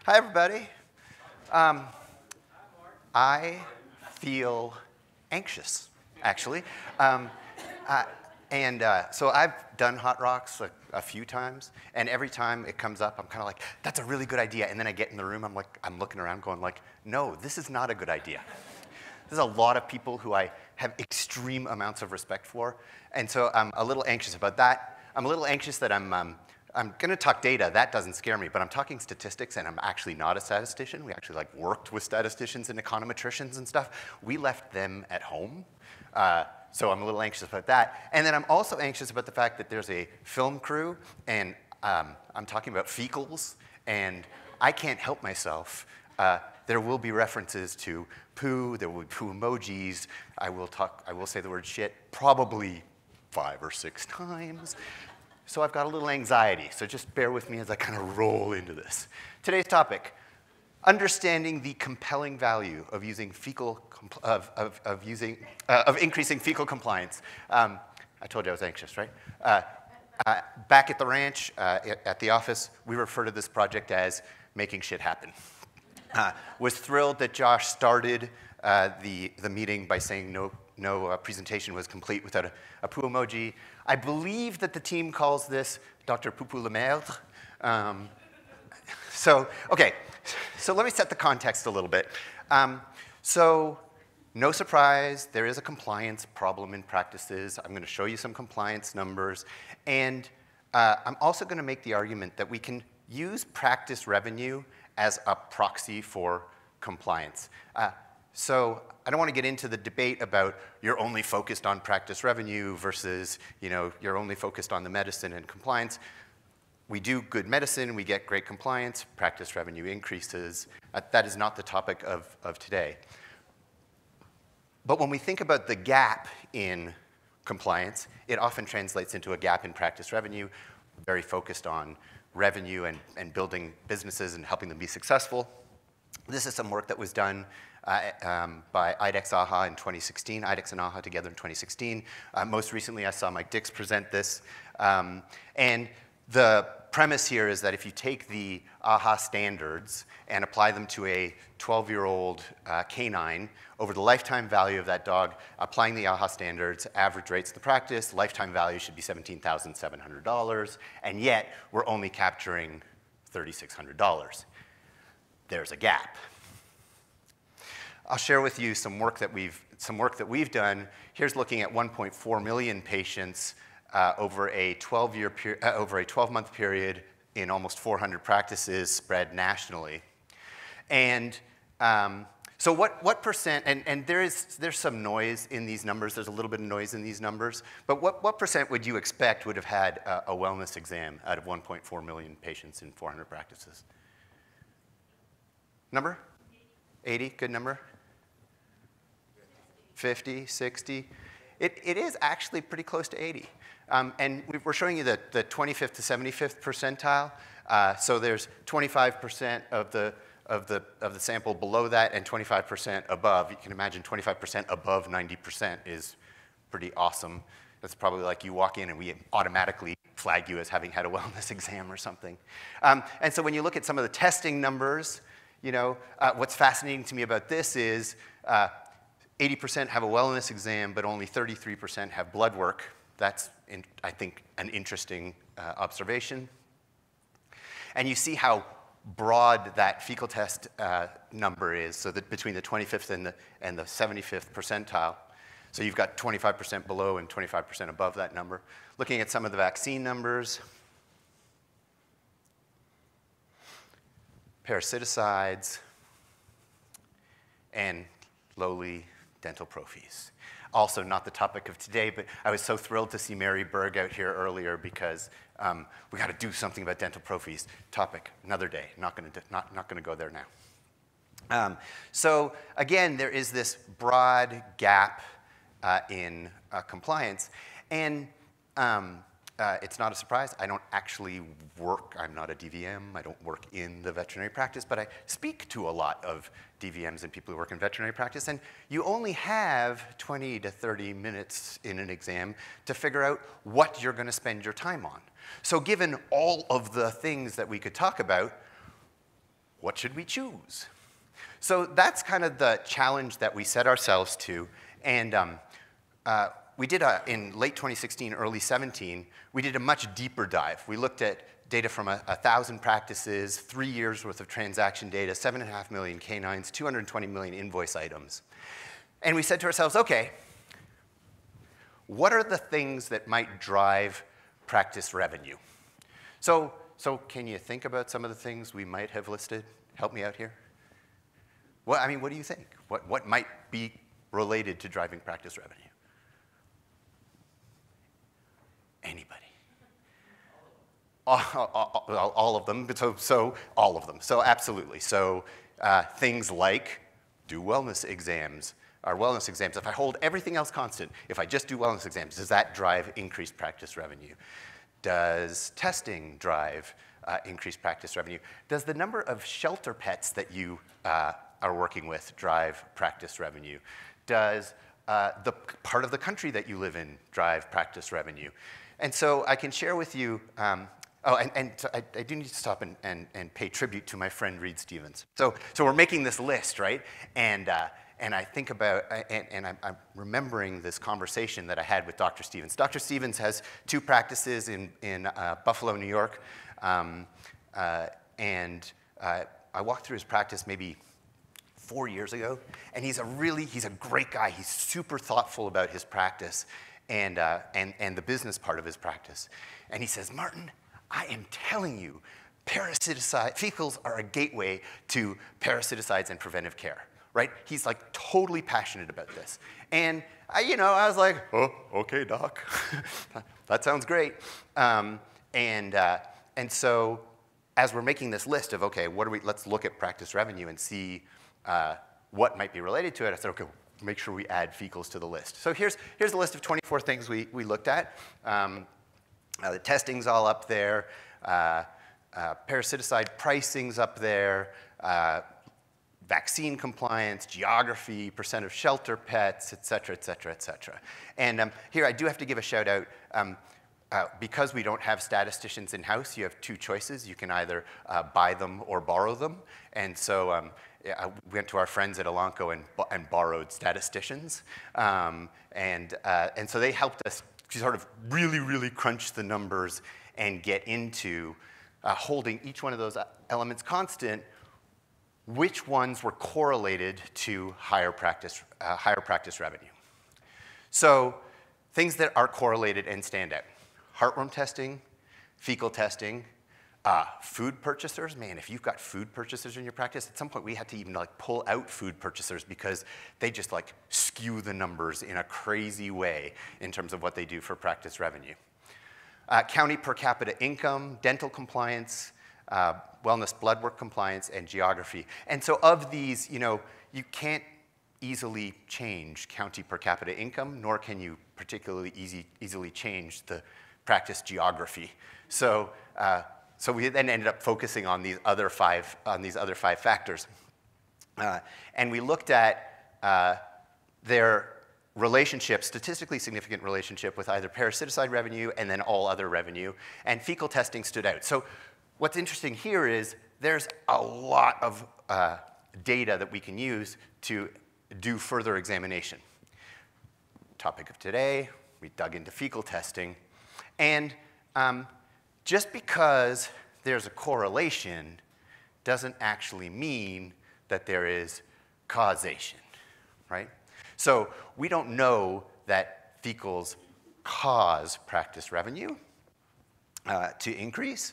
Hi, everybody. I feel anxious, actually. So I've done Hot Rocks a few times, and every time it comes up, I'm kind of like, that's a really good idea. And then I get in the room, I'm looking around going like, no, this is not a good idea. There's a lot of people who I have extreme amounts of respect for, and so I'm a little anxious about that. I'm a little anxious that I'm going to talk data. That doesn't scare me, but I'm talking statistics, and I'm actually not a statistician. We actually worked with statisticians and econometricians and stuff. We left them at home, so I'm a little anxious about that. And then I'm also anxious about the fact that there's a film crew, and I'm talking about fecals, and I can't help myself. There will be references to poo. There will be poo emojis. I will say the word shit probably 5 or 6 times. So I've got a little anxiety. So just bear with me as I kind of roll into this. Today's topic: understanding the compelling value of using increasing fecal compliance. I told you I was anxious, right? Back at the ranch, at the office, we refer to this project as making shit happen. Was thrilled that Josh started the meeting by saying no presentation was complete without a poo emoji. I believe that the team calls this Dr. Poupou Le Maire. So let me set the context a little bit. So no surprise, there is a compliance problem in practices. I'm going to show you some compliance numbers. And I'm also going to make the argument that we can use practice revenue as a proxy for compliance. So I don't want to get into the debate about you're only focused on practice revenue versus you're only focused on the medicine and compliance. We do good medicine, we get great compliance, practice revenue increases. That is not the topic of today. But when we think about the gap in compliance, it often translates into a gap in practice revenue, very focused on revenue and building businesses and helping them be successful. This is some work that was done by IDEX AHA in 2016, IDEX and AHA together in 2016. Most recently, I saw Mike Dix present this. And the premise here is that if you take the AHA standards and apply them to a 12-year-old canine, over the lifetime value of that dog, applying the AHA standards, average rates of the practice, lifetime value should be $17,700, and yet we're only capturing $3,600. There's a gap. I'll share with you some work that we've done. Here's looking at 1.4 million patients over a 12-month period in almost 400 practices spread nationally. And so what percent, and there's some noise in these numbers, there's a little bit of noise in these numbers, but what percent would you expect would have had a wellness exam out of 1.4 million patients in 400 practices? Number? 80, good number? 50, 60? It is actually pretty close to 80. And we're showing you the 25th to 75th percentile. So there's 25% of the sample below that and 25% above. You can imagine 25% above 90% is pretty awesome. That's probably like you walk in and we automatically flag you as having had a wellness exam or something. And so when you look at some of the testing numbers, what's fascinating to me about this is 80% have a wellness exam, but only 33% have blood work. That's, I think, an interesting observation. And you see how broad that fecal test number is, so that between the 25th and the 75th percentile. So you've got 25% below and 25% above that number. Looking at some of the vaccine numbers, parasiticides, and lowly dental prophies. Also not the topic of today, but I was so thrilled to see Mary Berg out here earlier because we got to do something about dental prophies. Topic, another day. Not going to go there now. So again, there is this broad gap in compliance, and it's not a surprise. I don't actually work. I'm not a DVM. I don't work in the veterinary practice, but I speak to a lot of DVMs and people who work in veterinary practice, and you only have 20 to 30 minutes in an exam to figure out what you're going to spend your time on. So given all of the things that we could talk about, what should we choose? So that's kind of the challenge that we set ourselves to. And we did, in late 2016, early 17, we did a much deeper dive. We looked at data from 1,000 practices, 3 years worth of transaction data, 7.5 million canines, 220 million invoice items. And we said to ourselves, okay, what are the things that might drive practice revenue? So can you think about some of the things we might have listed? Help me out here. Well, I mean, what do you think? What might be related to driving practice revenue? Anybody? All of them, so all of them, so absolutely. So things like do wellness exams, or wellness exams. If I hold everything else constant, if I just do wellness exams, does that drive increased practice revenue? Does testing drive increased practice revenue? Does the number of shelter pets that you are working with drive practice revenue? Does the part of the country that you live in drive practice revenue? And so I can share with you, so I do need to stop and pay tribute to my friend Reed Stevens. So we're making this list, right? And I think about, and I'm remembering this conversation that I had with Dr. Stevens. Dr. Stevens has 2 practices in Buffalo, New York. And I walked through his practice maybe 4 years ago, and he's a great guy. He's super thoughtful about his practice and the business part of his practice. And he says, Martin, I am telling you, fecals are a gateway to parasiticides and preventive care, right? He's like totally passionate about this. And I was like, oh, okay, doc, that sounds great. And so as we're making this list of, okay, let's look at practice revenue and see what might be related to it, I said, okay, make sure we add fecals to the list. So here's a list of 24 things we looked at. The testing's all up there. Parasiticide pricing's up there. Vaccine compliance, geography, percent of shelter pets, et cetera, et cetera, et cetera. And here I do have to give a shout out. Because we don't have statisticians in-house, you have 2 choices. You can either buy them or borrow them. And so I went to our friends at Elanco and borrowed statisticians. And so they helped us sort of really, really crunch the numbers and get into holding each one of those elements constant, which ones were correlated to higher practice revenue. So things that are correlated and stand out. Heartworm testing, fecal testing, food purchasers. Man, if you've got food purchasers in your practice, at some point we had to even like pull out food purchasers because they just like skew the numbers in a crazy way in terms of what they do for practice revenue. County per capita income, dental compliance, wellness blood work compliance, and geography. And so of these, you can't easily change county per capita income, nor can you particularly easily change the practice geography. So we then ended up focusing on these other 5 factors, and we looked at their relationship, statistically significant relationship with either parasiticide revenue and then all other revenue, and fecal testing stood out. So what's interesting here is there's a lot of data that we can use to do further examination. Topic of today, we dug into fecal testing. And just because there's a correlation doesn't actually mean that there is causation, right? So we don't know that fecals cause practice revenue to increase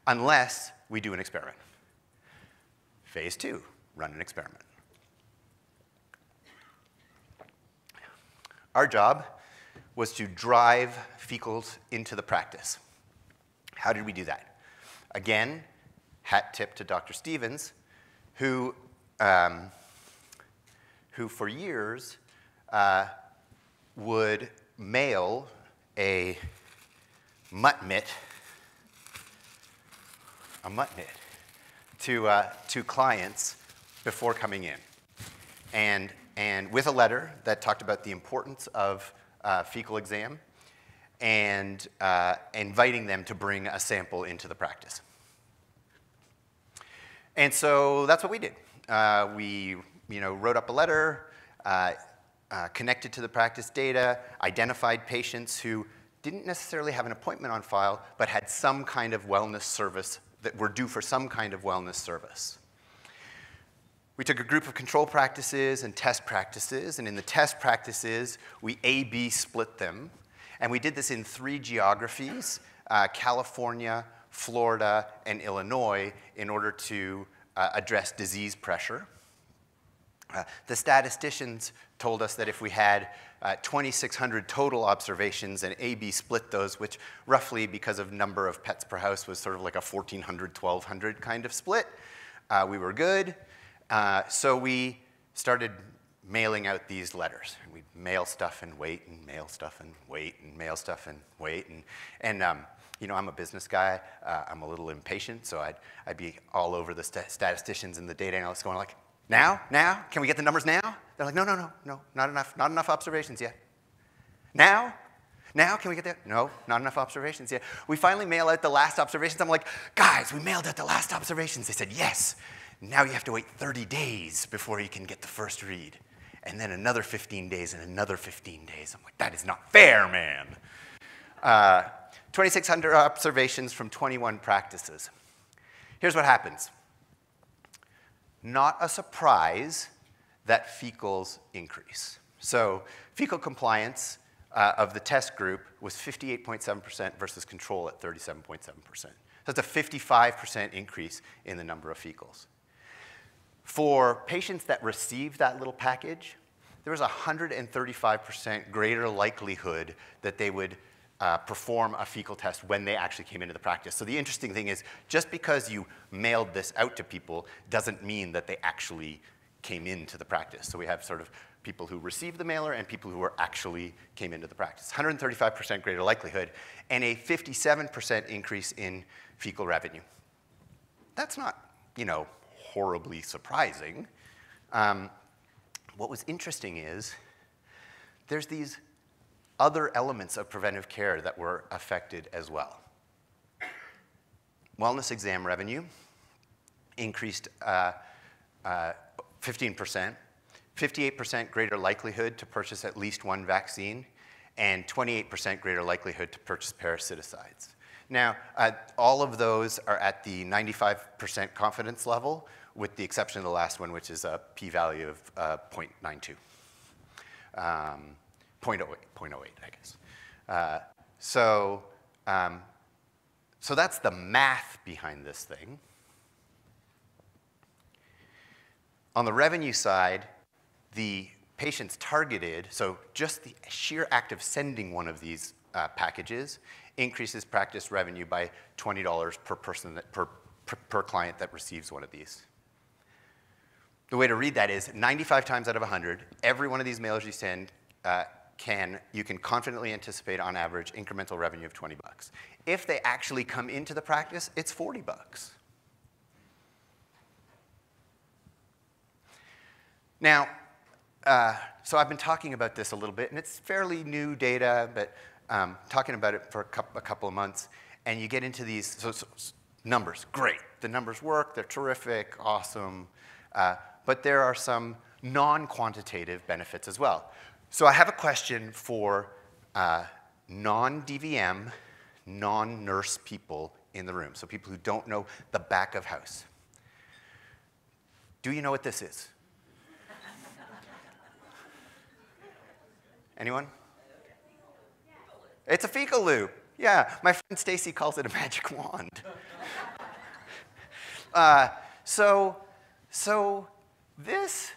unless we do an experiment. Phase 2, run an experiment. Our job was to drive fecals into the practice. How did we do that? Again, hat tip to Dr. Stevens, who for years would mail a mutt mitt to clients before coming in, and with a letter that talked about the importance of fecal exam and inviting them to bring a sample into the practice. And so that's what we did. We wrote up a letter, connected to the practice data, identified patients who didn't necessarily have an appointment on file, but had some kind of wellness service, that were due for some kind of wellness service. We took a group of control practices and test practices, and in the test practices, we A/B split them. And we did this in 3 geographies, California, Florida, and Illinois, in order to address disease pressure. The statisticians told us that if we had 2,600 total observations and A/B split those, which roughly, because of number of pets per house, was sort of like a 1,400, 1,200 kind of split, we were good. So we started mailing out these letters. We'd mail stuff and wait, and mail stuff and wait, and mail stuff and wait. And I'm a business guy. I'm a little impatient, so I'd be all over the statisticians and the data analysts going like, now? Can we get the numbers now? They're like, no, not enough observations yet. Now, can we get that? No, not enough observations yet. We finally mail out the last observations. I'm like, guys, we mailed out the last observations. They said, yes. Now you have to wait 30 days before you can get the first read. And then another 15 days and another 15 days. I'm like, that is not fair, man. 2,600 observations from 21 practices. Here's what happens. Not a surprise that fecals increase. So fecal compliance of the test group was 58.7% versus control at 37.7%. That's a 55% increase in the number of fecals. For patients that received that little package, there was a 135% greater likelihood that they would perform a fecal test when they actually came into the practice. So the interesting thing is, just because you mailed this out to people doesn't mean that they actually came into the practice. So we have sort of people who received the mailer and people who actually came into the practice. 135% greater likelihood, and a 57% increase in fecal revenue. That's not, horribly surprising. What was interesting is there's these other elements of preventive care that were affected as well. Wellness exam revenue increased 15%, 58% greater likelihood to purchase at least one vaccine, and 28% greater likelihood to purchase parasiticides. Now, all of those are at the 95% confidence level, with the exception of the last one, which is a p-value of 0.92. 0.08, I guess. So that's the math behind this thing. On the revenue side, the patients targeted, so just the sheer act of sending one of these packages increases practice revenue by $20 per person, per client that receives one of these. The way to read that is 95 times out of 100, every one of these mailers you send you can confidently anticipate on average incremental revenue of 20 bucks. If they actually come into the practice, it's 40 bucks. Now, so I've been talking about this a little bit, and it's fairly new data, but talking about it for a couple of months, and you get into these so numbers. Great, the numbers work, they're terrific, awesome, but there are some non-quantitative benefits as well. So I have a question for non-DVM, non-nurse people in the room, so people who don't know the back of house. Do you know what this is? Anyone? It's a fecal loop. Yeah, my friend Stacy calls it a magic wand. So this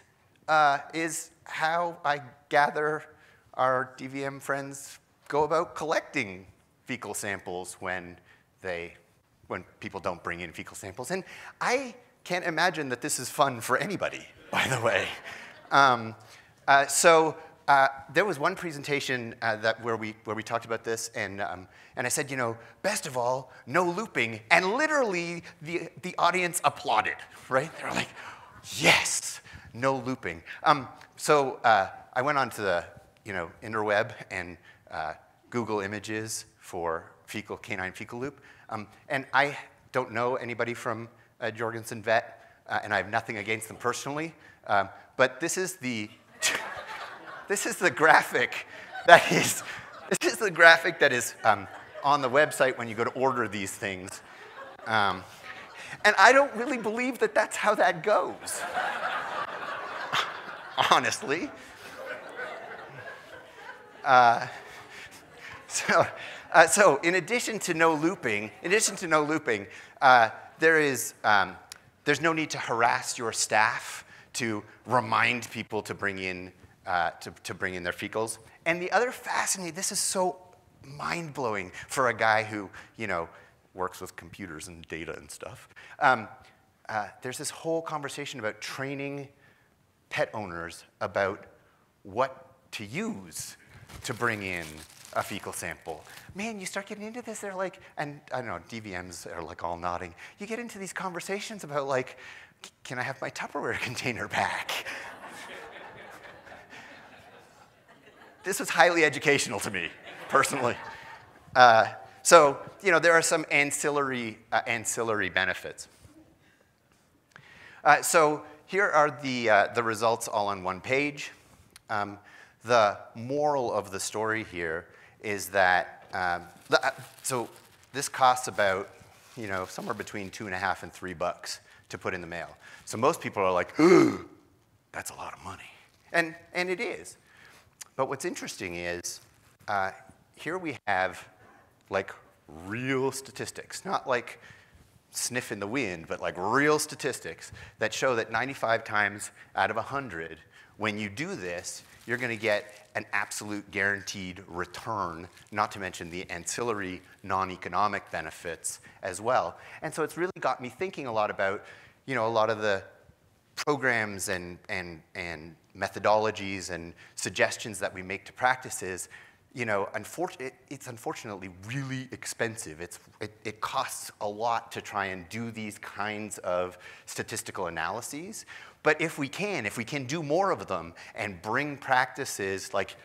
is how I gather our DVM friends go about collecting fecal samples when people don't bring in fecal samples. And I can't imagine that this is fun for anybody, by the way. There was one presentation where we talked about this, and I said, best of all, no looping, and literally the audience applauded, right? They were like, yes, no looping. So I went onto the interweb and Google images for canine fecal loop, and I don't know anybody from Jorgensen Vet, and I have nothing against them personally, but this is the this is the graphic that is on the website when you go to order these things. And I don't really believe that that's how that goes, honestly. So in addition to no looping, there's no need to harass your staff to remind people to bring in their fecals. And the other fascinating, this is so mind-blowing for a guy who, works with computers and data and stuff. There's this whole conversation about training pet owners about what to use to bring in a fecal sample. Man, you start getting into this, they're like, and I don't know, DVMs are like all nodding. You get into these conversations about like, can I have my Tupperware container back? This was highly educational to me, personally. So, there are some ancillary benefits. So here are the results all on one page. The moral of the story here is that, so this costs about, somewhere between $2.50 and $3 to put in the mail. So most people are like, ooh, that's a lot of money. And it is. But what's interesting is, here we have like real statistics, not like sniff in the wind, but like real statistics that show that 95 times out of 100, when you do this, you're going to get an absolute guaranteed return, not to mention the ancillary non-economic benefits as well. And so it's really got me thinking a lot about, a lot of the programs and methodologies and suggestions that we make to practices. It's unfortunately really expensive. It costs a lot to try and do these kinds of statistical analyses. But if we can do more of them and bring practices like,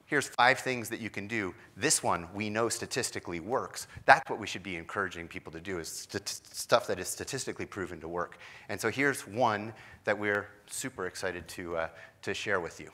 here's 5 things that you can do. This one we know statistically works. That's what we should be encouraging people to do, is stuff that is statistically proven to work. And so here's one that we're super excited to share with you.